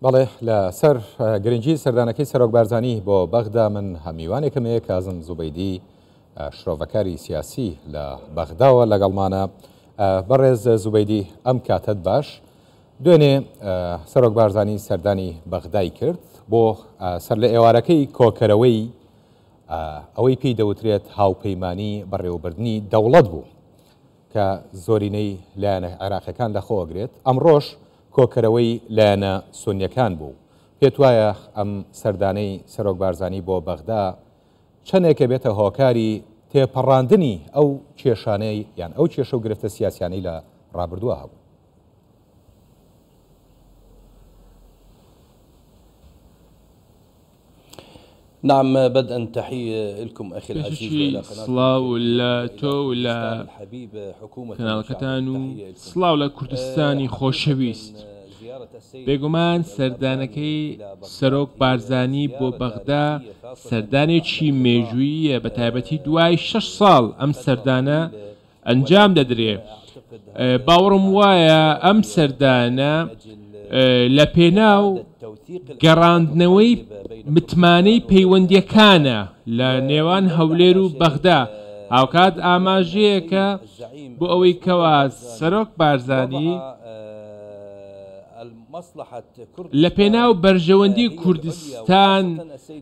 بەڵێ لە سەر گرنگی سەردانەکەی سەرۆک بارزانی بۆ بەغدا من هەمیوانێکم هەیە کازم زوبەیدی شرۆڤەکاری سیاسی لە بەغداوە لەگەڵمانە. بەڕێز زوبەیدی ئەم کاتت باش دوێنێ سەرۆک بارزانی سەردانی بەغدای کرد بۆ سەر لە ئێوارەکەی کۆکەرەوەی ئەوەی پێی دەوترێت هاوپەیمانی بەڕێوەبردننی دەوڵەت بوو کە زۆرینەی لایەنە عێراقیەکان لەخۆگرێت. ئەمڕۆژ کۆکەرەوەی لایەنە سونیەکان بوو. پێت وایە ئەم سەردانەی سەرۆک بارزانی بۆ بەغدا چەندێکە بێتە هۆکاری تێپەڕاندنی ئەو کێشانەی یان ئەو کێشە و گرفتە سیاسیانەی لە ڕابردووە هەبوو؟ نعم، بدءا تحية لكم أخي العزيز سلاو لا تو لا كنالكتانو سلاو لا كردستاني خوشويست بێگومان سەردانەکەی سەرۆک بارزانی بۆ بەغدا سەردانێکی مێژوویە بە تایبەتی دوای 6 ساڵ ئەم سەردانە ئەنجام دەدرێ. باوەڕم وایە ئەم سەردانە لە پێناو گەڕاندنەوەی متمانەی پەیوەندیەکانە لە نێوان هەولێر و بەغدا. هاوکات ئاماژەیەکە بۆ ئەوەی کەوا سەرۆک بارزانی لە پێناو بەرژەوەندی کوردستان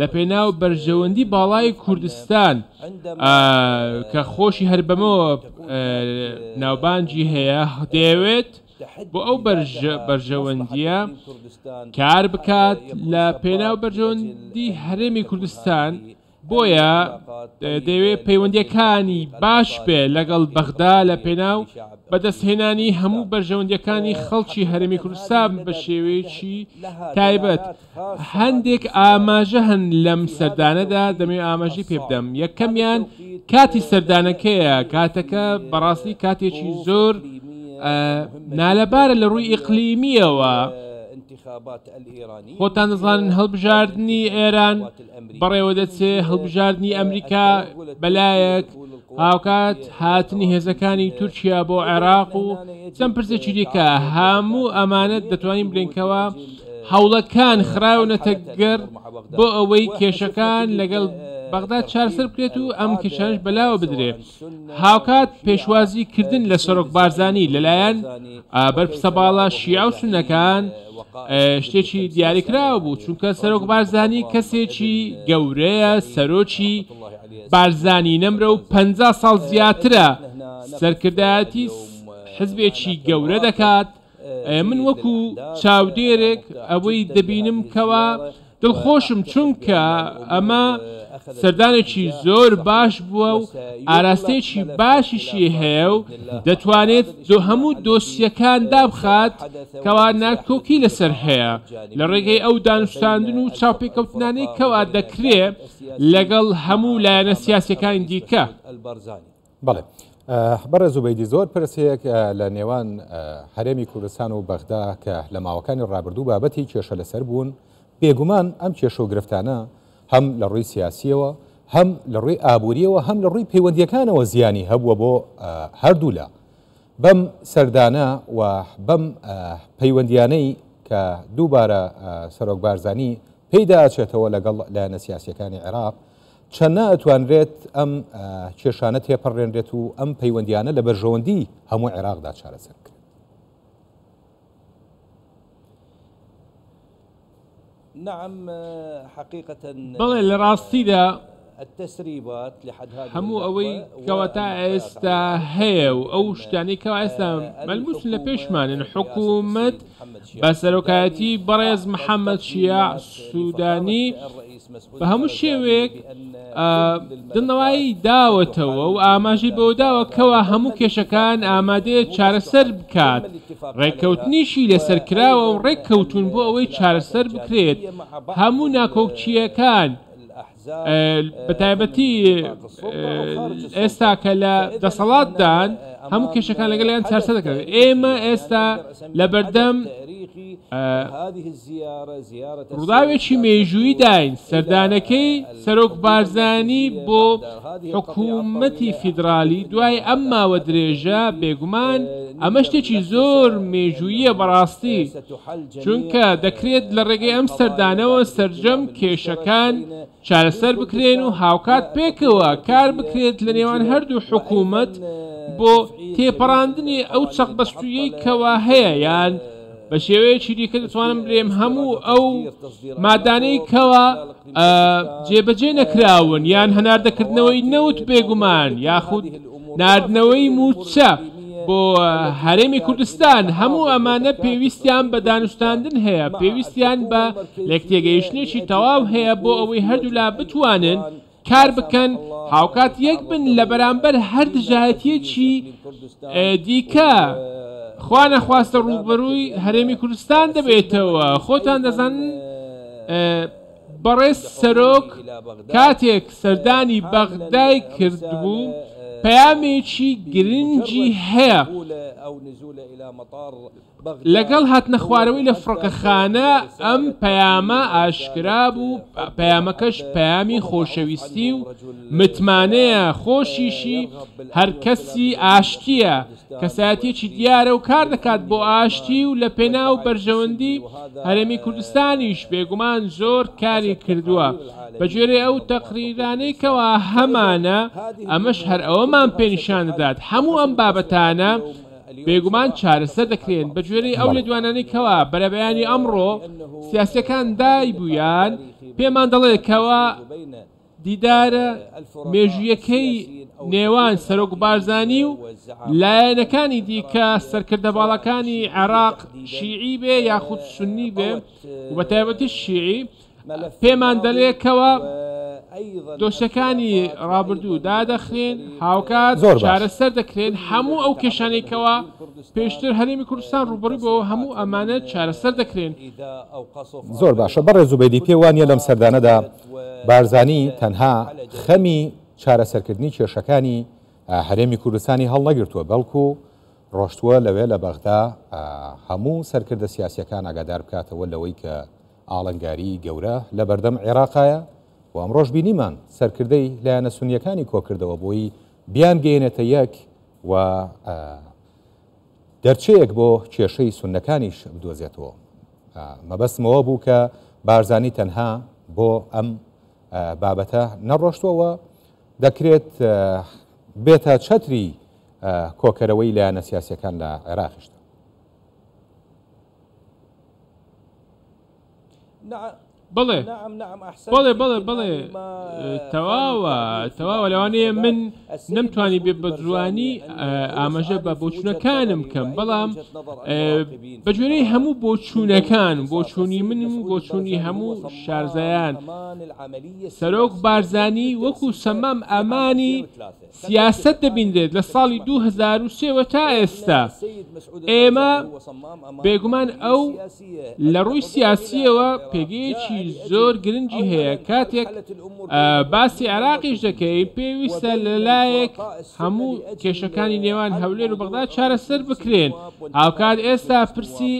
لە پێناو بەرژەوەندی باڵای کوردستان کە خۆشی هەر بەمەوە ناوبانجی هەیە دەیەوێت بۆ ئەو بەرژەوەندیە کار بکات لە پێناو بەرژەوەندی هەرێمی کوردستان. بۆیە دەیەوێت پەیوەندیەکانی باش بێ لەگەڵ بەغدا لە پێناو بەدەستهێنانی هەموو بەرژەوەندیەکانی خەڵکی هەرێمی کوردستان بە شێوەیەکی تایبەت. هەندێک ئاماژە هەن لەم سەردانەدا دەمەوێت ئاماژەی پێ بدەم. یەکەمیان کاتی سەردانەکەیە. کاتەکە بەڕاستی کاتێکی زۆر نالەبارە لە ڕووی ئیقلیمیەوە. خۆتان دەزانن هەڵبژاردننی ئێران بەڕێوە دەچێ، هەڵبژاردننی ئەمریکا بەلایەک، هاوکات هاتنی هێزەکانی تورکیا بۆ عێراق و چەند پرسێکی دیکە. هەموو ئەمانەت دەتوانین بڵێنکەوە هەوڵەکان خراونەتە گەر بۆ ئەوەی کێشەکان لەگەڵ بەغدا چارەسەر بکرێت و ئەم کێشانش بەلاوە بدرێ. هاوکات پێشوازی کردن لە سەرۆک بارزانی لەلایەن بەرپرسە باڵا شیعە و سونەکان شتێکی دیاریکراوە بوو، چونکە سەرۆک بارزانی کەسێکی گەورەیە، سەرۆکی بارزانی نەمرە و 50 ساڵ زیاترە سەرکردایەتی حزبێکی گەورە دەکات. من وەکو چاودێرێک ئەوەی دەبینم کەوا دڵخۆشم، چونکە ئەمە سەردانێکی زۆر باش بووە و ئاراستەیەکی باشیشی هەیە و دەتوانێت هەموو دۆسیەکان دابخات کەوا ناکۆکی لەسەر هەیە لە ڕێگەی ئەو دانوستاندن و چاوپێکەوتنانەی کەوا دەکرێ لەگەڵ هەموو لایەنە سیاسیەکانی دیکە. بەڵێ بەڕێز زوبەیدی زۆر پرسەیەک لە نێوان هەرێمی کوردستان و بەغدا کە لە ماوەکانی ڕابردوو بابەتی کێشە لەسەر بوون. بێگومان ئەم کێشە و گرفتانە هەم لە ڕووی سیاسیەوە، هەم لە ڕووی ئابووریەوە، هەم لە ڕووی پەیوەندیەکانەوە زیانی هەبووە بۆ هەردوو لە بەم سەردانە و بەم پەیوەندیانەی کە دووبارە سەرۆک بارزانی پێیدا ئاچێتەوە لەگەڵ لایەنە سیاسیەکانی عێراق. چەندە ئەتوانرێت ئەم کێشانە تێپەڕێنرێت و ئەم پەیوەندیانە لە بەرژەوەندی هەموو عێراقدا چارەسەر کرد؟ بەڵێ لە ڕاستیدا هەموو ئەوەی کەواتە ئێستا هەیە و ئەو شتانی کەوا ئێستا مەلموسن لە پێشمانن، حکوومەت بە سەرۆکایەتی بەڕێز محەممەد شیع سوودانی بە هەموو شێوەیەک دڵنەوایی داوەتەوە و ئاماژەی بەوە داوە کەوا هەموو کێشەکان ئامادەیە چارەسەر بکات. ڕێککەوتنیشی لەسەرکراوە و ڕێککەوتون بۆ ئەوەی چارەسەر بکرێت هەموو ناکۆکچیەکان بە تایبەتی ئێستا کە لە دەسەڵاتدان هەموو کێشەکان لەگەڵیان چارەسەر دەکرێت. ئێمە ئێستا لە بەردەم ڕووداوێکی مێژووی داین سەردانەکەی سەرۆک بارزانی بۆ حکوومەتی فیدرالی دوای ئەم ماوە درێژە بێگومان ئەمە شتێکی زۆر مێژوویە بەڕاستی چونکە دەکرێت لە ڕێگەی ئەم سەردانەوە سەرجەم کێشەکان چارەسەر بکرێن و هاوکات پێکەوە کار بکرێت لە نێوان هەردوو حکوومەت بۆ تێپەڕاندنی ئەو چەقبەستویەی کەوا هەیە یان بە شێوەیەکی دیکە دەتوانم بڵێم هەموو ئەو مادانەی کەوا جێبەجێ نەکراون یان هەناردەکردنەوەی نەوت بێگومان یاخود ناردنەوەی موچە بۆ هەرێمی کوردستان هەموو ئەمانە پێویستیان بە دانوستاندن هەیە پێویستیان بە لێکتێگەیشتێکی تەواو هەیە بۆ ئەوەی هەردوو لا بتوانن کار بکەن هاوکات یەک بن لە بەرامبەر هەر دژایەتیەکی دیکە خوا نەخواستە ڕووبەرووی هەرێمی کوردستان دەبێتەوە خۆتان دەزانن بەڕێز سەرۆک کاتێک سەردانی بەغدای کردبوو پەیامێکی گرنگی هەیە لەگەڵ هاتنە خوارەوەی لە فڕقەخانە ئەم پەیامە ئاشکرا بوو پەیامەکەش پەیامی خۆشەویستی و متمانەیە خۆشیشی هەر کەسی ئاشتیە کەسایەتێکی دیارە و کار دەکات بۆ ئاشتی و لە پێناو بەرژەوەندی هەرێمی کوردستانیش بێگومان زۆر کاری کردووە بەگوێرە ئەو تەقریرانەی کەوا هەمانە ئەمەش هەر ئەوەمان پێنیشان دەدات هەموو ئەم بابەتانە بێگومان چارەسەر دەکرێن بەگوێرەی ئەو لە دوانانەی کەوا بەرەبەیانی ئەمڕۆ سیاسەکان دای بوویان پێمان دەڵێتەوە دیدارە مێژویەکەی نێوان سەرۆک بارزانی و لایەنەکانی دیکە سەرکردە باڵەکانی عێراق شیعی بێ یاخود سونی بێ و بە تایبەتی شیعی پێمان دەڵێکەوە دۆشەکانی ڕابردوو دادەخرێن هاوکات چارەسەر دەکرێن هەموو ئەو کێشانێکەوە پێشتر هەرێمی کوردستان ڕوبەڕووی بۆ هەموو ئەمانە چارەسەر دەکرێن زۆر باشە بەڕێز زوبەیدی پێ وانیە لەم سەردانەدا بارزانی تەنها خەمی چارەسەرکردنی کێشەکانی هەرێمی کوردستانی هەڵ نەگرتووە بەڵکو ڕۆشتووە لەوێ لە بەغدا هەموو سەرکردە سیاسیەکان ئاگادار بکاتەوە لەوەی کە ئاڵنگاری گەورە لە بەردەم عێراقایە و ئەمڕۆژ بینیمان سەرکردەی لایەنە سونیەکانی کۆکردەوە بۆی بیان گەێنێتە یەک و دەرچەیەک بۆ کێشەی سونەکانیش بدۆزێتەوە مەبەستمەوە بوو کە بارزانی تەنها بۆ ئەم بابەتە نەڕۆشتووەوە دەکرێت بێتە چەتری کۆکەرەوەی لایەنە سیاسیەکان لە عێراقیشدا بڵێ بڵێ بڵێ بڵێ تەواوە لەوانەیە من نەمتوانی بێ بە جوانی ئاماژە بە بۆچوونەکانم کەم بەڵام بەگوێرەی هەموو بۆچوونەکان بۆچوونی منم و بۆچوونی هەموو شارزایان سەرۆک بارزانی وەکو سەمام ئەمانی سیاست دەبیندێت لە ساڵی 2003 تا ئێستا ئێمە بێگومان ئەو لە ڕووی سیاسیەوە پێگەیەکی زۆر گرنگی هەیە کاتێک باسی عێراقیش دەکەی پێویستە لەلایەک هەموو کێشەکانی نێوان هەولێر و بەغدا چارەسەر بکرێن هاوکات ئێستا پرسی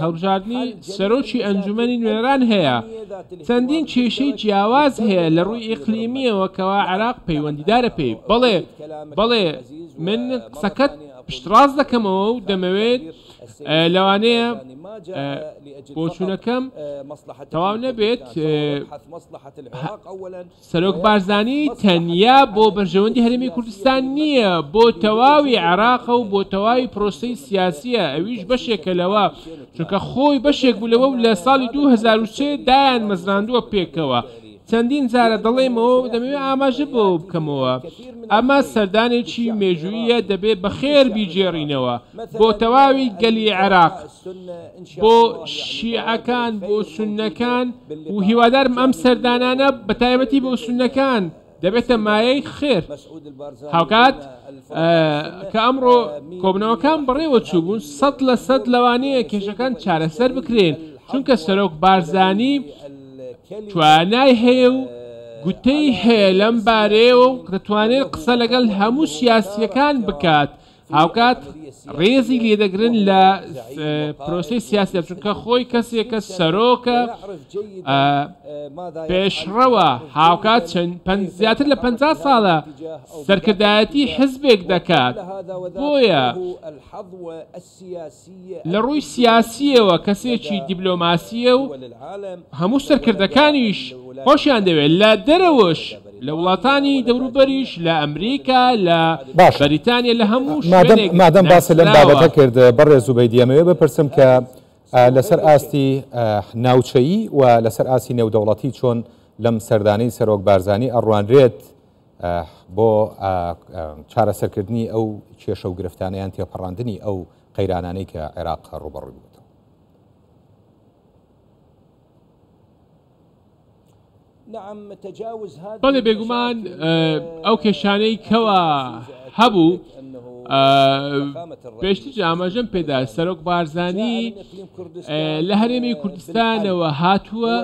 هەڵبژاردننی سەرۆکی ئەنجومەنی نوێنەران هەیە چەندین کێشەی جیاواز هەیە لە ڕووی ئیقلیمیەوە کەوا عێراق پەیوەندیدارە پێی بەڵێ من قسەکەت پشتڕاست دەکەمەوە و دەمەوێت لەوانەیە بۆچوونەکەم تەواو نەبێت سەرۆک بارزانی تەنیا بۆ بەرژەوەندی هەرێمی کوردستان نییە بۆ تەواوی عێراق و بۆ تەواوی پرۆسەی سیاسیە ئەویش بەشێکە لەوە چونکە خۆی بەشێک بوو لەوە لە ساڵی 2003 دایان مەزراندووە پێکەوە چەندین جارە دەڵێمەوە دەمەوێت ئاماژە بۆ بکەمەوە ئەمە سەردانێکی مێژوویە دەبێت بە خێر بیجێڕینەوە بۆ تەواوی گەلی عێراق بۆ شیعەکان بۆ سونەکان و هیوادارم ئەم سەردانانە بە تایبەتی بۆ سونەکان دەبێتە مایەی خێر هاوکات کە ئەمڕۆ کۆبنەوەکان بەڕێوە چوو بوون 100% لەوانەیە کێشەکان چارەسەر بکرێن چونکە سەرۆک بارزانی توانای هەیە و گوتەی هەیە لەم بارەیەوە و دەتوانێت قسە لەگەڵ هەموو سیاسیەکان بکات هاوکات ڕێزی لێدەگرن لە پرۆسی سیاسی چونکە خۆی کەسێکە سەرۆکە پێشڕەوە هاوکات زیاتر لە 50 ساڵە سەرکردایەتی حزبێک دەکات بۆیە لە ڕووی سیاسیەوە کەسێکی دیبلۆماسیە و هەموو سەرکردەکانیش خۆشیان دەوێت لە دەرەوەش لە وڵاتانی دەوروبەریش لە ئەمریکا لە بەریتانیا لە هەموو مادەم باس لەم بابەتە کرد بەڕێز زوبەیدی ئەمەوێ بپرسم کە لەسەر ئاستی ناوچەیی و لەسەر ئاسی نێودەوڵەتی چۆن لەم سەردانەی سەرۆک بارزانی ئەڕوانرێت بۆ چارەسەرکردنی ئەو کێشە و گرفتانەیان تێپەڕاندنی ئەو قەیرانانەی کە عێراق ڕوبەڕووی بووێتەوە. بەڵێ بێگومان ئەو کێشانەی کەوا هەبوو پێشتر ئاماژەم پێدا سەرۆک بارزانی لە هەرێمی کوردستانەوە هاتووە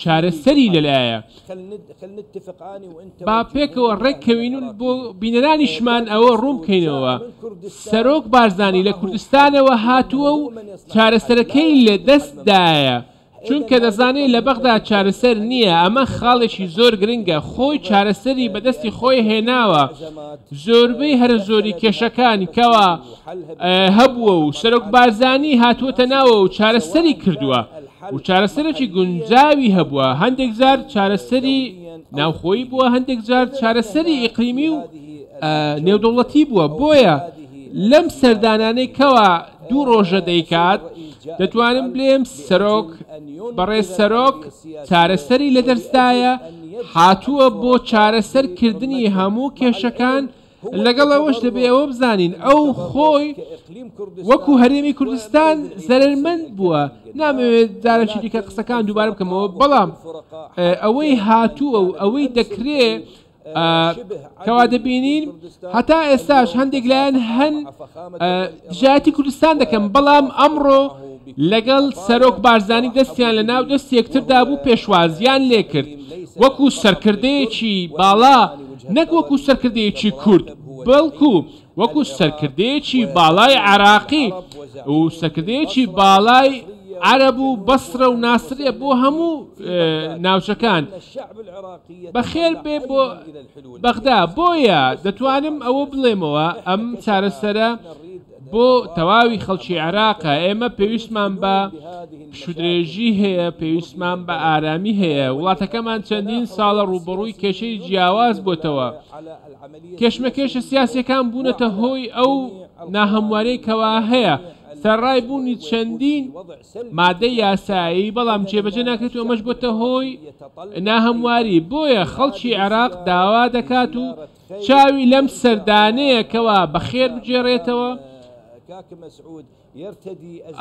چارەسەری لەلایە با پێکەوە ڕێککەوین و بۆ بینەرانیشمان ئەوە ڕوون بکەینەوە سەرۆک بارزانی لە کوردستانەوە هاتووە و چارەسەرەکەی لە دەستدایە چونکە دەزانێت لە بەغدا چارەسەر نییە ئەمە خاڵێکی زۆر گرنگە خۆی چارەسەری بەدەستی خۆی هێناوە زۆربەی هەر زۆری کێشەکانی کەوا هەبووە و سەرۆک بارزانی هاتووەتە ناوە و چارەسەری کردووە و چارەسەرێکی گونجاوی هەبووە هەندێک جار چارەسەری ناوخۆیی بووە هەندێک جار چارەسەری ئیقلیمی و نێودەوڵەتی بووە بۆیە لەم سەردانانەی کەوا دوو ڕۆژە دەیکات دەتوانم بڵێم سەرۆک بەڕێز سەرۆک چارەسەری لە دەستدایە هاتووە بۆ چارەسەرکردنی هەموو کێشەکان لەگەڵ ئەوەش دەبێ ئەوە بزانین ئەو خۆی وەکو هەرێمی کوردستان زەرمەند بووە نامەوێت جارێکی دیکە قسەکان دووبارە بکەمەوە بەڵام ئەوەی هاتووە و ئەوەی دەکرێت کەوا دەبینین هەتا ئێستاش هەندێک لایەن هەن دژایەتی کوردستان دەکەم بەڵام ئەمڕۆ لەگەڵ سەرۆک بارزانی دەستیان لە ناو دەست یەکتردا بوو پێشوازیان لێ کرد وەکو سەرکردەیەکی باڵا نەک وەکو سەرکردەیەکی کورد بەڵکو وەکو سەرکردەیەکی باڵای عراقی و سەرکردەیەکی باڵای عرب و بەسرە و ناسرێ بۆ هەموو ناوچەکان بەخێر بێ بۆ بەغدا بۆیە دەتوانم ئەوە بڵێمەوە ئەم چارەسەرە بۆ تەواوی خەڵکی عێراقە ئێمە پێویستمان بە شودرێژی هەیە پێویستمان بە ئارامی هەیە وڵاتەکەمان چەندین ساڵە ڕوبەڕووی کێشەی جیاواز بۆتەوە کێشمەکێشە سیاسیەکان بوونەتە هۆی ئەو ناهەموارەی کەوا هەیە سەرڕای بوونی چەندین مادەی یاسایی بەڵام جێبەجێ ناکرێت و ئەمەش بۆتە هۆی ناهەمواری بۆیە خەڵکی عێراق داوا دەکات و چاوی لەم سەردانەیەکەوە بەخێر بجێڕێتەوە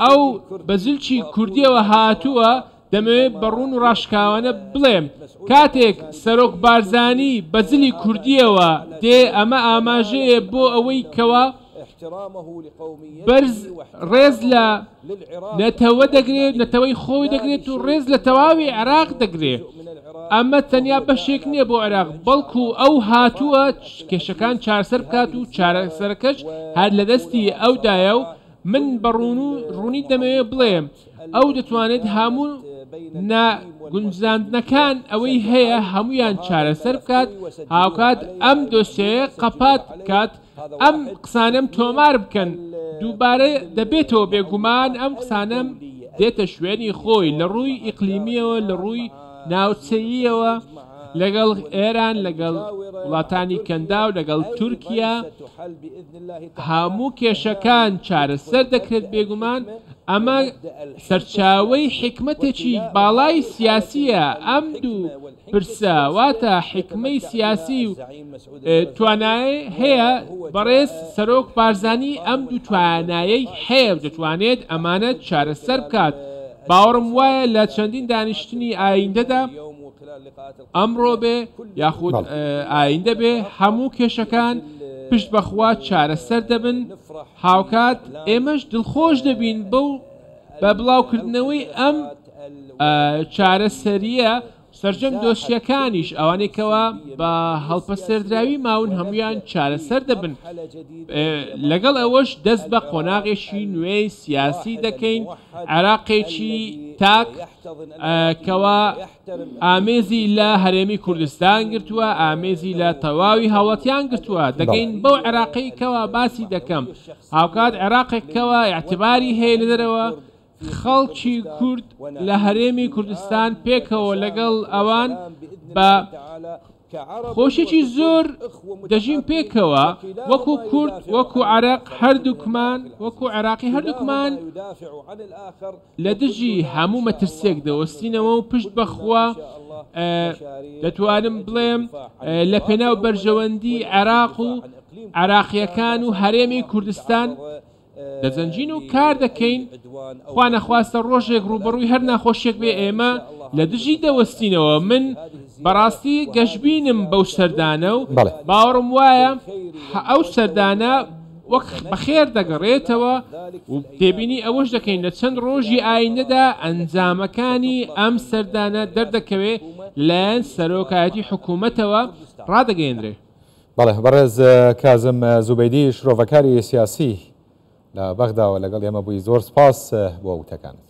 ئەو بەزلکی کوردیەوە هاتووە دەمەوێت بەڕوون و ڕاشکاوانە بڵێم کاتێک سەرۆک بارزانی بەزلی کوردیەوە دێ ئەمە ئاماژەیە بۆ ئەوەی کەوە بەرز ڕێز لە نەتەوە دەگرێت نەتەوەی خۆی دەگرێت و ڕێز لە تەواوی عێراق دەگرێت ئەمە تەنیا بەشێک نییە بۆ عێراق بەڵکو ئەو هاتووە کێشەکان چارەسەر بکات و چارەسەرەکەش هەر لە دەستی ئەودایە و من بەڕوون و ڕوونی دەمەوێت بڵێم ئەو دەتوانێت هەموو گونجاندنەکان ئەوەی هەیە هەمویان چارەسەر بکات هاوکات ئەم دۆسیەیە قەپات بکات ئەم قسانەم تۆمار بکەن دووبارە دەبێتەوە بێگومان ئەم قسانەم دێتە شوێنی خۆی لە ڕووی ئیقلیمیەوە لە ڕووی ناوچەییەوە لەگەڵ ئێران لەگەڵ وڵاتانی کەندا و لەگەڵ تورکیا هەموو کێشەکان چارەسەر دەکرێت بێگومان ئەمە سەرچاوەی حکمەتێکی باڵای سیاسیە ئەم دوو پرسە واتە حکمەی سیاسی و توانایی هەیە بەڕێز سەرۆک بارزانی ئەم دوو توانایەی هەیە دەتوانێت ئەمانە چارەسەر بکات باوەڕم وایە لە چەندین دانیشتنی ئایندەدا ئەمڕۆ بێ یاخود ئایندە بێ هەموو کێشەکان پشت بەخوا چارەسەر دەبن هاوکات ئێمەش دڵخۆش دەبین بە بڵاوکردنەوەی ئەم چارەسەریە سەرجەم دۆشیەکانیش ئەوانێکەوە بە هەڵپەسەردراوی ماون هەمویان چارەسەر دەبن لەگەڵ ئەوەش دەست بە قۆناغێکی نوێی سیاسی دەکەین عێراقێکی تاک کەوا ئامێزی لە هەرێمی کوردستان گرتووە ئامێزی لە تەواوی هاوڵاتیان گرتووە دەگەین بەو عێراقیکەوە باسی دەکەم هاوکات عێراقێکەوە اعتباری هەیە لە دەرەوە خەڵکی کورد لە هەرێمی کوردستان پێکەوە لەگەڵ ئەوان بە خۆشێکی زۆر دەژین پێکەوە وەکو کورد وەکو عێراق هەردووکمان وەکو عێراقی هەردووکمان لە دژی هەموو مەترسێک دەوەستینەوە و پشت بەخوا دەتوانم بڵێم لە پێناو بەرژەوەندی عێراق و عێراقیەکان و هەرێمی کوردستان دەزەنجین و کار دەکەین خوا نەخواستە ڕۆژێک ڕوبەڕووی هەر ناخۆشیێک بێ ئێمە لە دژی دەوەستینەوە من بەڕاستی گەشتبینم بەو سەردانە و باوەڕم وایە ئەو سەردانە وەک بەخێر دەگەڕێتەوە و تێبینی ئەوەش دەکەین لە چەند ڕۆژی ئاینەدا ئەنجامەکانی ئەم سەردانە دەردەکەوێ لەلایەن سەرۆکایەتی حکوومەتەوە ڕادەگەیەندرێ. بەڵێ بەڕێز کازم زوبەیدی شرۆڤەکاری سیاسی لە بەغداوە لەگەڵ ئێمە بووی زۆر سپاس بۆ وتەکانت.